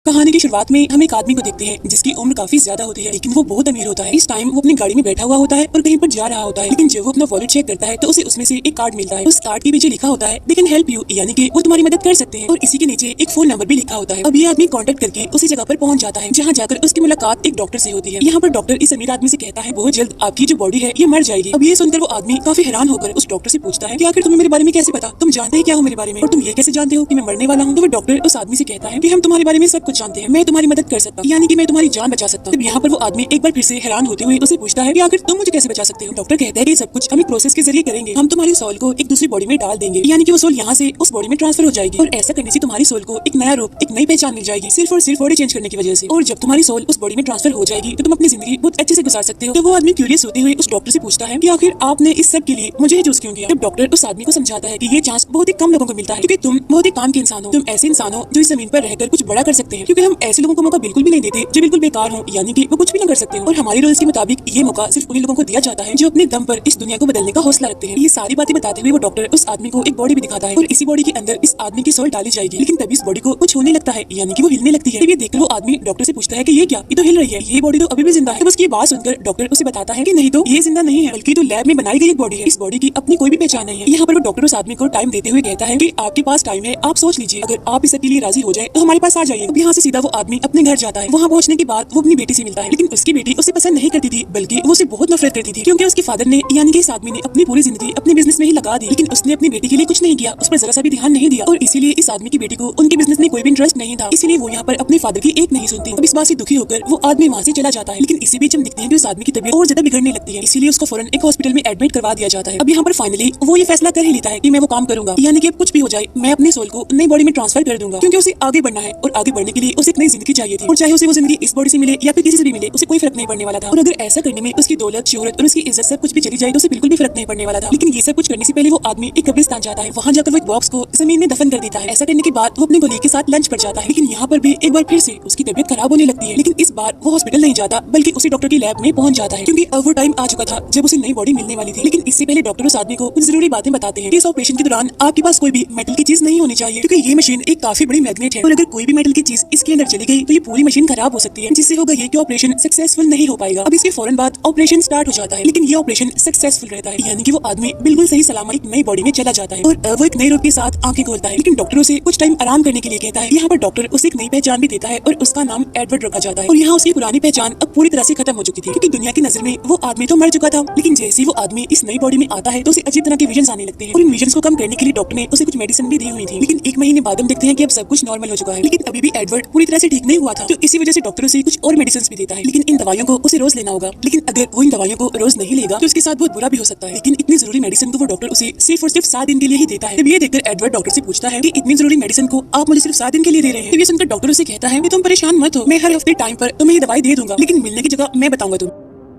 कहानी की शुरुआत में हम एक आदमी को देखते हैं जिसकी उम्र काफी ज्यादा होती है, लेकिन वो बहुत अमीर होता है। इस टाइम वो अपनी गाड़ी में बैठा हुआ होता है और कहीं पर जा रहा होता है, लेकिन जब वो अपना वॉलेट चेक करता है तो उसे उसमें से एक कार्ड मिलता है। उस कार्ड के पीछे लिखा होता है दे कैन हेल्प यू, यानी कि वो तुम्हारी मदद कर सकते हैं, और इसी के नीचे एक फोन नंबर भी लिखा होता है। अब ये आदमी कॉन्टेक्ट करके उसी जगह पर पहुंच जाता है जहाँ जाकर उसकी मुलाकात एक डॉक्टर से होती है। यहाँ पर डॉक्टर इस अमीर आदमी से कहता है बहुत जल्द आपकी जो बॉडी है ये मर जाएगी। अब ये सुनकर वो आदमी काफी हैरान होकर उस डॉक्टर से पूछता है कि आखिर तुम्हें मेरे बारे में कैसे पता, तुम जानते हैं क्या हो मेरे बारे में, और तुम ये कैसे जानते हो कि मैं मरने वाला हूँ। तो वो डॉक्टर उस आदमी से कहता है कि हम तुम्हारे बारे में सब कुछ जानते हैं, मैं तुम्हारी मदद कर सकता हूँ, यानी कि मैं तुम्हारी जान बचा सकता हूँ। यहाँ पर वो आदमी एक बार फिर से हैरान होते हुए उसे पूछता है कि आखिर तुम मुझे कैसे बचा सकते हो। डॉक्टर कहता है कि सब कुछ हम एक प्रोसेस के जरिए करेंगे, हम तुम्हारी सोल को एक दूसरी बॉडी में डाल देंगे, यानी कि वो सोल यहाँ से उस बॉडी में ट्रांसफर हो जाएगी, और ऐसा करने से तुम्हारी सोल को एक नया रूप, एक नई पहचान मिल जाएगी, सिर्फ और सिर्फ बॉडी चेंज करने की वजह से। और जब तुम्हारी सोल उस बॉडी में ट्रांसफर हो जाएगी तो तुम अपनी जिंदगी बहुत अच्छे से गुजार सकते हो। तो वो आदमी क्यूरियस होते हुए उस डॉक्टर से पूछता है कि आखिर आपने इस सब के लिए मुझे ही चूज क्यों किया। तब डॉक्टर उस आदमी को समझाता है कि ये चांस बहुत ही कम लोगों को मिलता है, क्योंकि तुम बहुत ही काम के इंसान हो, तुम ऐसे इंसान हो जो इस जमीन पर रहकर कुछ बड़ा कर सकते हैं, क्योंकि हम ऐसे लोगों को मौका बिल्कुल भी नहीं देते जो बिल्कुल बेकार हो, यानी कि वो कुछ भी ना कर सकते हो। और हमारे रूल्स के मुताबिक ये मौका सिर्फ उन्हीं लोगों को दिया जाता है जो अपने दम पर इस दुनिया को बदलने का हौसला रखते हैं। ये सारी बातें बताते हुए वो डॉक्टर उस आदमी को एक बॉडी भी दिखाता है, और इसी बॉडी के अंदर इस आदमी की सोल डाली जाएगी। लेकिन तभी इस बॉडी को कुछ होने लगता है, यानी कि वो हिलने लगती है। ये देखकर वो आदमी डॉक्टर से पूछता है कि ये क्या, ये तो हिल रही है, ये बॉडी तो अभी भी जिंदा है। तो उसकी बात सुनकर डॉक्टर उसे बताता है कि नहीं, तो ये जिंदा नहीं है, बल्कि तो लैब में बनाई गई एक बॉडी है, इस बॉडी की अपनी कोई भी पहचान नहीं है। यहाँ पर वो डॉक्टर उस आदमी को टाइम देते हुए कहता है कि आपके पास टाइम है, आप सोच लीजिए, अगर आप इस सब के लिए राजी हो जाए तो हमारे पास आ जाइए। अब यहाँ से सीधा वो आदमी अपने घर जाता है। वहाँ पहुँचने के बाद वो अपनी बेटी से मिलता है, लेकिन उसकी बेटी उसे पसंद नहीं करती थी, बल्कि वो उसे बहुत नफरत करती थी, क्योंकि उसके फादर ने यानी कि इस आदमी ने अपनी पूरी जिंदगी अपने बिजनेस में ही लगा दी, लेकिन उसने अपनी बेटी के लिए कुछ नहीं किया, उस पर जरा सा भी ध्यान नहीं दिया, और इसीलिए इस आदमी की बेटी को उनके बिजनेस में कोई भी इंटरेस्ट नहीं था, इसीलिए वो यहाँ पर अपने फादर की एक नहीं सुनती। अब इस बात से दुखी होकर वो आदमी वहाँ से चला जाता है, लेकिन इसी बीच हम देखते हैं कि उस आदमी की तबीयत और ज्यादा बिगड़ने लगती है, इसीलिए उसको फौरन एक हॉस्पिटल में एडमिट करवा दिया जाता है। अब यहाँ पर फाइनली वो ये फैसला कर ही लेता है कि मैं वो काम करूंगा, यानी कि अब कुछ भी हो जाए मैं अपने सोल को नई बॉडी में ट्रांसफर कर दूंगा, क्योंकि उसे आगे बढ़ना है, और आगे बढ़ने के लिए उसे एक नई जिंदगी चाहिए थी, और चाहे उसे वो जिंदगी इस बॉडी से मिले या फिर किसी से भी मिले उसे कोई फर्क नहीं पड़ने वाला था। और अगर ऐसा करने में उसकी दौलत, शोहरत और उसकी इज्जत सब कुछ भी चली जाए तो उसे बिल्कुल भी फर्क नहीं पड़ने वाला था। लेकिन ये सब कुछ करने से पहले वो आदमी एक कब्रिस्तान जाता है, वहाँ जाकर वो एक बॉक्स को जमीन में दफन कर देता है। ऐसा करने के बाद वो अपने कोलीग के साथ लंच पर जाता है, लेकिन यहाँ पर भी एक बार फिर से उसकी तबीयत खराब होने लगती है, लेकिन इस बार वो हॉस्पिटल नहीं जाता बल्कि उसी डॉक्टर की लैब में पहुंच जाता है, क्योंकि अब वो टाइम आ चुका था जब उसे नई बॉडी मिलने वाली थी। लेकिन इससे पहले डॉक्टर उस आदमी को कुछ जरूरी बातें बताते हैं कि इस ऑपरेशन के दौरान आपके पास कोई भी मेटल की चीज नहीं होनी चाहिए, क्योंकि ये मशीन एक काफी बड़ी मैग्नेट है, और अगर कोई भी मेटल की चीज इसके अंदर चली गई तो ये पूरी मशीन खराब हो सकती है, जिससे होगा ये कि ऑपरेशन सक्सेसफुल नहीं हो पाएगा। अब इसके फौरन बाद ऑपरेशन स्टार्ट हो जाता है, लेकिन ये ऑपरेशन सक्सेसफुल रहता है, यानी कि वो आदमी बिल्कुल सही सलामत एक नई बॉडी में चला जाता है, और वो एक नए रूप के साथ आंखें खोलता है। लेकिन डॉक्टर उसे कुछ टाइम आराम करने के लिए कहता है। यहाँ पर डॉक्टर उसे एक नई पहचान भी देता है, और उसका नाम एडवर्ड रखा जाता है। और यहाँ उसकी पुरानी पहचान अब पूरी तरह से खत्म हो चुकी थी, क्योंकि दुनिया की नजर में वो आदमी तो मर चुका था, लेकिन जैसे ही वो आदमी इस नई बॉडी में आता है तो उसे अजीब तरह के विजन आने लगते हैं, और इन विजन्स को कम करने के लिए डॉक्टर ने उसे कुछ मेडिसिन भी दी हुई थी। लेकिन एक महीने बाद हम देखते हैं कि अब सब कुछ नॉर्मल हो चुका है, लेकिन अभी भी एडवर्ड पूरी तरह से ठीक नहीं हुआ था, तो इसी वजह से डॉक्टर उसे कुछ और मेडिसिन भी देता है। लेकिन इन दवाइयों को उसे रोज लेना होगा, लेकिन अगर वो इन दवाइयों को रोज नहीं लेगा तो उसके साथ बहुत बुरा भी हो सकता है। लेकिन इतनी जरूरी मेडिसिन को वो डॉक्टर उसे सिर्फ और सिर्फ 7 दिन के लिए ही देता है। जब ये देखकर एडवर्ड डॉक्टर से पूछता है कि इतनी जरूरी मेडिसिन को आप मुझे सिर्फ 7 दिन के लिए दे रहे हैं, तो ये सुनकर डॉक्टर उसे कहता है कि तुम परेशान मत हो, मैं हर हफ्ते टाइम पर तुम्हें ये दवाई दे दूंगा, लेकिन मिलने की जगह मैं बताऊंगा तुम्हें।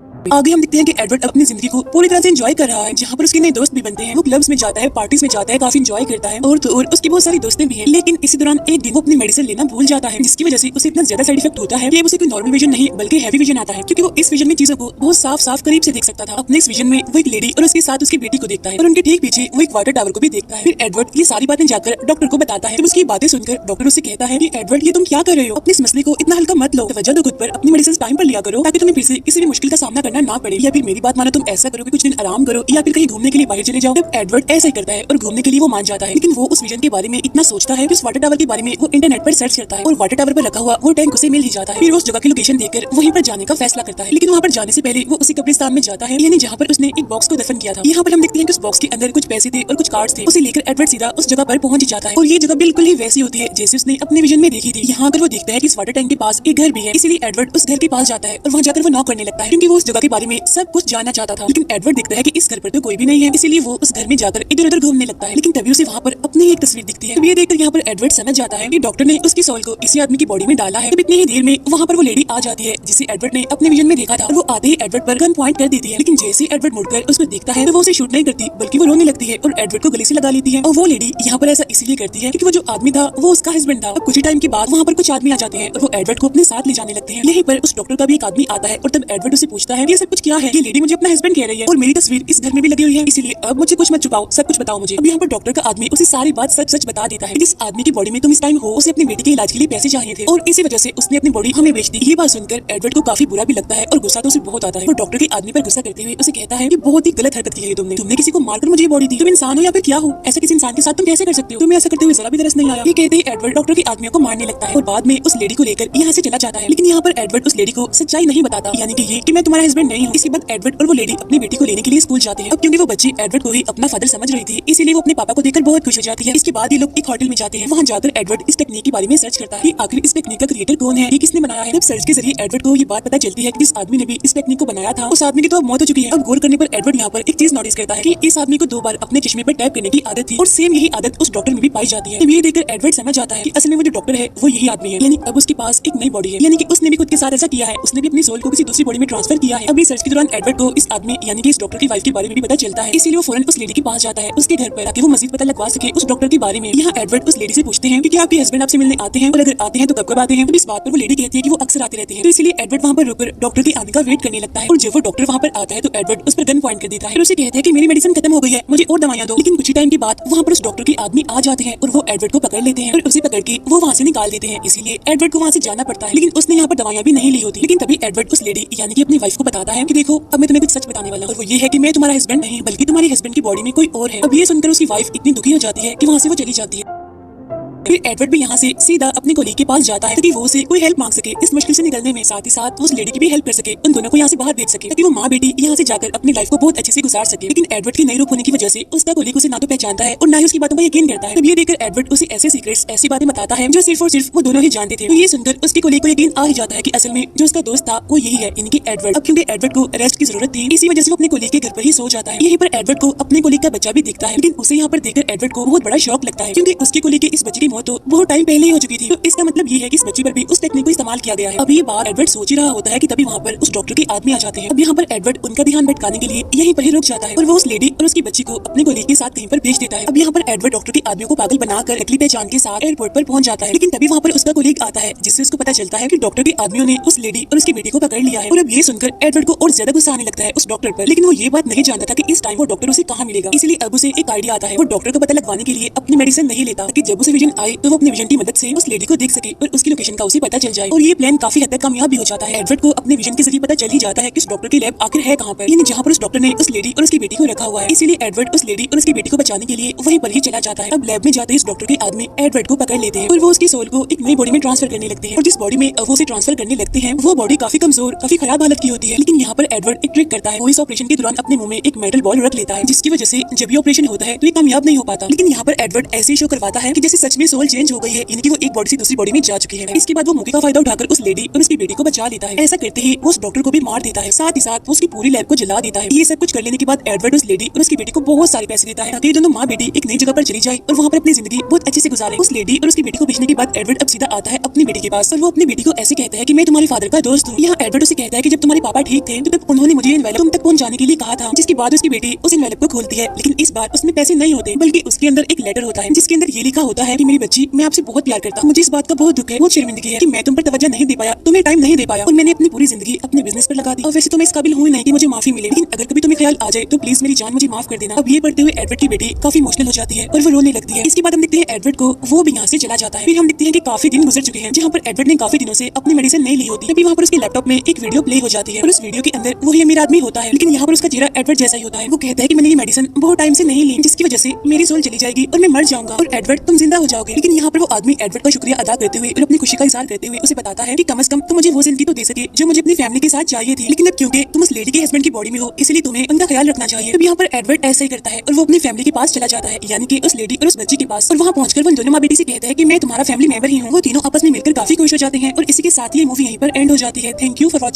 आगे हम देखते हैं कि एडवर्ड अपनी जिंदगी को पूरी तरह से एंजॉय कर रहा है, जहाँ पर उसके नए दोस्त भी बनते हैं, वो क्लब्स में जाता है, पार्टीज में जाता है, काफी एंजॉय करता है, और तो और उसकी बहुत सारी दोस्तें भी हैं। लेकिन इसी दौरान एक दिन वो अपनी मेडिसिन लेना भूल जाता है, जिसकी वजह से उसे इतना ज्यादा साइड इफेक्ट होता है कि उसे कोई नॉर्मल विजन नहीं बल्कि हैवी विजन आता है, क्योंकि वो इस विजन में चीजों को बहुत साफ साफ करीब से देख सकता था। अपने इस विजन में वो एक लेडी और उसके साथ उसकी बेटी को देखता है, और उनके ठीक पीछे वो एक वाटर टावर को भी देखता है। फिर एडवर्ड ये सारी बातें जाकर डॉक्टर को बताता है। जब उसकी बातें सुनकर डॉक्टर उससे कहता है कि एडवर्ड ये तुम क्या कर रहे हो, अपने इस मसले को इतना हल्का मत लो, तवज्जो दो खुद पर, अपनी मेडिसिन टाइम पर लिया करो, ताकि तुम्हें फिर से किसी भी मुश्किल का सामना करना ना पड़े, या फिर मेरी बात मानो तुम ऐसा करो कि कुछ दिन आराम करो या फिर कहीं घूमने के लिए बाहर चले जाओ। तब एडवर्ड ऐसा ही करता है और घूमने के लिए वो मान जाता है, लेकिन वो उस विजन के बारे में इतना सोचता है कि उस वाटर टावर के बारे में वो इंटरनेट पर सर्च करता है, और वाटर टावर पर रखा हुआ वो टैंक उसे मिल ही जाता है। फिर उस जगह की लोकेशन देखकर वहीं पर जाने का फैसला करता है, लेकिन वहाँ पर जाने से पहले वो उसी कब्रिस्तान में जाता है, यानी जहाँ पर उसने एक बॉक्स को दफन किया था। यहाँ पर हम देखते हैं कि उस बॉक्स के अंदर कुछ पैसे थे और कुछ कार्ड्स थे। उसे लेकर एडवर्ड सीधा उस जगह पर पहुंच जाता है, और ये जगह बिल्कुल ही वैसी होती है जैसे उसने अपने विजन में देखी थी। यहाँ पर वो देखता है कि इस वाटर टैंक के पास एक घर भी है, इसलिए एडवर्ड उस घर के पास जाता है, और वहाँ जाकर वो नॉक करने लगता है, क्योंकि वो उस जगह के बारे में सब कुछ जानना चाहता था। लेकिन एडवर्ड देखता है कि इस घर पर तो कोई भी नहीं है, इसीलिए वो उस घर में जाकर इधर उधर घूमने लगता है। लेकिन तभी उसे वहाँ पर अपनी एक तस्वीर दिखती है। ये देखकर यहाँ पर एडवर्ड समझ जाता है कि डॉक्टर ने उसकी सोल को इसी आदमी की बॉडी में डाला है। तब इतनी ही देर में वहाँ पर वो लेडी आ जाती है जिसे एडवर्ड ने अपने विजन में देखा था, और वो आते ही एडवर्ड पर गन पॉइंट कर देती है। लेकिन जैसे एडवर्ड मुड़कर उसको देखता है तो वो उसे शूट नहीं करती, बल्कि वो रोने लगती है और एडवर्ड को गले से लगा लेती है। और वो लेडी यहाँ पर ऐसा इसलिए करती है क्योंकि वो जो आदमी था वो उसका हस्बैंड था। अब कुछ ही टाइम के बाद वहाँ पर कुछ आदमी आ जाते हैं और वो एडवर्ड को अपने साथ ले जाने लगते हैं। यहीं पर उस डॉक्टर का भी एक आदमी आता है, और तब एडवर्ड उसे पूछता है ये सब कुछ क्या है? ये लेडी मुझे अपना हस्बैंड कह रही है और मेरी तस्वीर इस घर में भी लगी हुई है, इसीलिए अब मुझे कुछ मत छुपाओ, सब कुछ बताओ मुझे। अब यहाँ पर डॉक्टर का आदमी उसे सारी बात सच सच बता देता है। जिस आदमी की बॉडी में तुम इस टाइम हो, उसे अपनी बेटी के इलाज के लिए पैसे चाहिए थे और इसी वजह से उसने अपनी बॉडी हमें बेच दी। ये बात सुनकर एडवर्ड को काफी बुरा भी लगता है और गुस्सा तो उसे बहुत आता है। और डॉक्टर के आदमी पर गुस्सा करते हुए उसे कहता है कि बहुत ही गलत हरकत की है तुमने किसी को मारकर मुझे बॉडी दी। तुम इंसान हो या फिर क्या हो? ऐसा किसी इंसान के साथ तुम कैसे कर सकते हो? तुम्हें ऐसा करते हुए जरा भी तरस नहीं आया? ये कहते ही एडवर्ड डॉक्टर के आदमियों को मारने लगता है और बाद में उस लेडी को लेकर यहाँ से चला जाता है। लेकिन यहाँ पर एडवर्ड उस लेडी को सच्चाई नहीं बताता, यानी कि ये कि मैं तुम्हारा हस्बैंड नहीं हूँ। इसके बाद एडवर्ड और वो लेडी अपनी बेटी को लेने के लिए स्कूल जाते हैं। अब क्योंकि वो बच्ची एडवर्ड को ही अपना फादर समझ रही थी, इसीलिए वो अपने पापा को देखकर बहुत खुश हो जाती है। इसके बाद ये लोग एक होटल में जाते हैं। वहाँ जाकर एडवर्ड इस टेक्निक के बारे में सर्च करता है कि आखिर इस टेक्निक का क्रिएटर कौन है, ये किसने बनाया है। जब सर्च के जरिए एडवर्ड को ये बात पता चलती है कि जिस आदमी ने भी इस टेक्निक को बनाया था, उस आदमी की तो अब मौत हो चुकी है। अब गौर करने पर एडवर्ड यहाँ पर एक चीज नोटिस करता है कि इस आदमी को 2 बार अपने चश्मे पर टैप करने की आदत थी और सेम यही आदत उस डॉक्टर में भी पाई जाती है। ये देखकर एडवर्ड समझ जाता है कि असल में वो जो डॉक्टर है वो यही आदमी है, यानी अब उसके पास एक नई बॉडी है, यानी कि उसने भी खुद के साथ ऐसा किया है, उसने भी अपनी सोल को किसी दूसरी बॉडी में ट्रांसफर किया है। अभी सर्च के दौरान एडवर्ड को इस आदमी यानी कि इस डॉक्टर की वाइफ के बारे में भी पता चलता है, इसीलिए वो फौरन उस लेडी के पास जाता है, उसके घर पर, ताकि वो मजीद पता लगवा सके उस डॉक्टर के बारे में। यहाँ एडवर्ड उस लेडी से पूछते हैं कि क्या आपके हस्बैंड आपसे मिलने आते हैं और अगर आते हैं तो कब आते हैं। तो इस बात पर वो लेडी कहती है कि वो अक्सर आते रहते हैं। तो इसलिए एडवर्ड वहाँ पर रुककर डॉक्टर के आने का वेट करने लगता है और जब वो डॉक्टर वहाँ पर आता है तो एडवर्ड उस पर गन पॉइंट कर देता है और उसे कहता है कि मेरी मेडिसिन खत्म हो गई है, मुझे और दवाइयां दो। लेकिन कुछ ही टाइम के बाद वहाँ पर उस डॉक्टर के आदमी आ जाते हैं और वो एडवर्ड को पकड़ लेते हैं और उसे पकड़ के वो वहाँ से निकाल देते हैं। इसीलिए एडवर्ड को वहाँ से जाना पड़ता है, लेकिन उसने यहाँ पर दवाइयां भी नहीं ली होती। लेकिन तभी एडवर्ड उस लेडी यानी कि अपनी वाइफ को बताता है कि देखो अब मैं तुम्हें कुछ सच बताने वाला हूँ, और वो ये है कि मैं तुम्हारा हस्बैंड नहीं बल्कि तुम्हारे हस्बैंड की बॉडी में कोई और है। अब ये सुनकर उसकी वाइफ इतनी दुखी हो जाती है कि वहाँ से वो चली जाती है। फिर एडवर्ड भी यहाँ से सीधा अपने कोलीग के पास जाता है ताकि वो उसे कोई हेल्प मांग सके इस मुश्किल से निकलने में, साथ ही साथ उस लेडी की भी हेल्प कर सके, उन दोनों को यहाँ से बाहर भेज सके ताकि वो माँ बेटी यहाँ से जाकर अपनी लाइफ को बहुत अच्छे से गुजार सके। लेकिन एडवर्ड की नई रूप होने की वजह से उसका कोलीग उसे ना तो पहचानता है और ना ही उसकी बातों पर यकीन करता है। तब ये देखकर एडवर्ड उसे ऐसे सीक्रेट्स, ऐसी बातें बताता है जो सिर्फ और सिर्फ वो दोनों ही जानते थे। तो ये सुनकर उसके कोलीग को यकीन आ ही जाता है कि असल में जो उसका दोस्त था वो यही है, यानी कि एडवर्ड। अब क्योंकि एडवर्ड को रेस्ट की जरूरत थी, इसी वजह से वो अपने कोलीग के घर पर ही सो जाता है। यहीं पर एडवर्ड को अपने कोलीग का बच्चा भी दिखता है, लेकिन उसे यहाँ पर देखकर एडवर्ड को बहुत बड़ा शौक लगता है क्योंकि उसके कोलीग के इस बच्चे की मौत तो बहुत टाइम पहले ही हो चुकी थी। तो इसका मतलब ये है कि इस बच्ची पर भी उस टेक्निक को इस्तेमाल किया गया है। अब ये बात एडवर्ड सोच ही रहा होता है कि तभी वहाँ पर उस डॉक्टर के आदमी आ जाते हैं। अब यहाँ पर एडवर्ड उनका ध्यान भटकाने के लिए यहीं पर ही रुक जाता है और वो उस लेडी और उसकी बच्ची को अपने कोलीग के साथ कहीं पर भेज देता है। अब यहाँ पर एडवर्ड डॉक्टर के आदमियों को पागल बनाकर नकली पहचान के साथ एयरपोर्ट पर पहुंच जाता है, लेकिन तभी वहाँ पर उसका कोलीग आता है जिससे उसको पता चलता है कि डॉक्टर के आदमियों ने उस लेडी और उसकी बेटी को पकड़ लिया है। और अब ये सुनकर एडवर्ड को और ज्यादा गुस्सा आने लगता है उस डॉक्टर पर, लेकिन वो ये बात नहीं जानता था कि इस टाइम वो डॉक्टर उसे कहाँ मिलेगा। इसलिए अब उसे एक आइडिया आता है, वो डॉक्टर को पता लगवाने के लिए अपनी मेडिसिन नहीं लेता ताकि जब उसे विजन आए तो वो अपने विजन की मदद से उस लेडी को देख सके और उसकी लोकेशन का उसे पता चल जाए। और ये प्लान काफी हद तक कामयाब भी हो जाता है। एडवर्ड को अपने विजन के जरिए पता चल ही जाता है कि उस डॉक्टर की लैब आखिर है कहाँ पर, यानी जहाँ पर उस डॉक्टर ने उस लेडी और उसकी बेटी को रखा हुआ है। इसीलिए एडवर्ड उस लेडी और उसकी बेटी को बचाने के लिए वहीं पर ही चला जाता है। अब लैब में जाते ही उस डॉक्टर के आदमी एडवर्ड को पकड़ लेते हैं और वो उसकी सोल को एक नई बॉडी में ट्रांसफर करने लगते हैं। और जिस बॉडी में वो उसे ट्रांसफर करने लगते हैं वो बॉडी काफी कमजोर, काफी खराब हालत की होती है। लेकिन यहाँ पर एडवर्ड एक ट्रिक करता है, वो इस ऑपरेशन के दौरान अपने मुंह में एक मेटल बॉल रख लेता है, जिसकी वजह से जब ये ऑपरेशन होता है तो ये कामयाब नहीं हो पाता। लेकिन यहाँ पर एडवर्ड ऐसे शो करवाता है कि जैसे सच में सोल चेंज हो गई है, यानी कि वो एक बॉडी से दूसरी बॉडी में जा चुकी है। इसके बाद वो मौके का फायदा उठाकर उस लेडी और उसकी बेटी को बचा लेता है। ऐसा करते ही वो उस डॉक्टर को भी मार देता है, साथ ही साथ वो उसकी पूरी लैब को जला देता है। ये सब कुछ कर लेने के बाद एडवर्ड उस लेडी और उसकी बेटी को बहुत सारे पैसे देता है ताकि दोनों माँ बेटी एक नई जगह पर चली जाए और वहाँ पर अपनी जिंदगी बहुत अच्छे से गुजारे। उस लेडी और उसकी बेटी को भेजने के बाद एडवर्ड अब सीधा आता है अपनी बेटी के पास और वो अपनी बेटी को ऐसे कहता है कि मैं तुम्हारे फादर का दोस्त हूँ। यहाँ एडवर्ड उसे कहता है कि जब तुम्हारे पापा ठीक थे तो तब उन्होंने मुझे एनवेलप तुम तक पहुंचाने के लिए कहा था। जिसके बाद उसकी बेटी उस एनवेलप को खोलती है, लेकिन इस बार उसमें पैसे नहीं होते बल्कि उसके अंदर एक लेटर होता है जिसके अंदर ये लिखा होता है कि मेरी बच्ची, मैं आपसे बहुत प्यार करता हूँ, मुझे इस बात का बहुत दुख है, बहुत शर्मिंदगी है कि मैं तुम पर तवज्जो नहीं दे पाया, तुम्हें टाइम नहीं दे पाया और मैंने अपनी पूरी जिंदगी अपने बिजनेस पर लगा दी। और वैसे तो मैं इस काबिल हूँ नहीं कि मुझे माफी मिले, लेकिन अगर कभी तुम्हें ख्याल आ जाए तो प्लीज मेरी जान मुझे माफ कर देना। अब ये पढ़ते हुए एडवर्ड की बेटी काफी इमोशनल हो जाती है और वो रोने लगती है। इसके बाद हम देखते हैं एडवर्ड को वो भी यहाँ से चला जाता है। फिर हम देखते हैं कि काफी दिन गुजर चुके हैं जहाँ पर एडवर्ड ने काफी दिनों से अपनी मेडिसिन नहीं ली होती। तभी वहाँ पर उसके लैपटॉप में एक वीडियो प्ले हो जाती है और उस वीडियो के अंदर वही अमीर आदमी होता है, लेकिन यहाँ पर उसका चेहरा एडवर्ड जैसा ही होता है। वो कहता है कि मैंने ये मेडिसिन बहुत टाइम से नहीं ली, जिसकी वजह से मेरी सोल चली जाएगी और मैं मर जाऊंगा और एडवर्ड तुम जिंदा हो जाओगे। लेकिन यहाँ पर वो आदमी एडवर्ड का शुक्रिया अदा करते हुए और अपनी खुशी का इजहार करते हुए उसे बताता है कि कम से कम तुम मुझे वो जिंदगी तो दे सके जो मुझे अपनी फैमिली के साथ चाहिए थी, लेकिन अब क्योंकि तुम उस लेडी के हस्बैंड की बॉडी में हो इसलिए तुम्हें उनका ख्याल रखना चाहिए। अब यहाँ पर एडवर्ड ऐसा ही करता है और वो अपनी फैमिली के पास चला जाता है, यानी कि उस लेडी और उस बच्ची के पास। और वहाँ पहुंचकर वो दोनों माँ बेटी से कहता है कि मैं तुम्हारा फैमिली मेंबर ही हूँ। वो तीनों आपस में मिलकर काफी खुश हो जाते हैं और इसी के साथ ये मूवी यहीं पर एंड हो जाती है। Thank you for watching.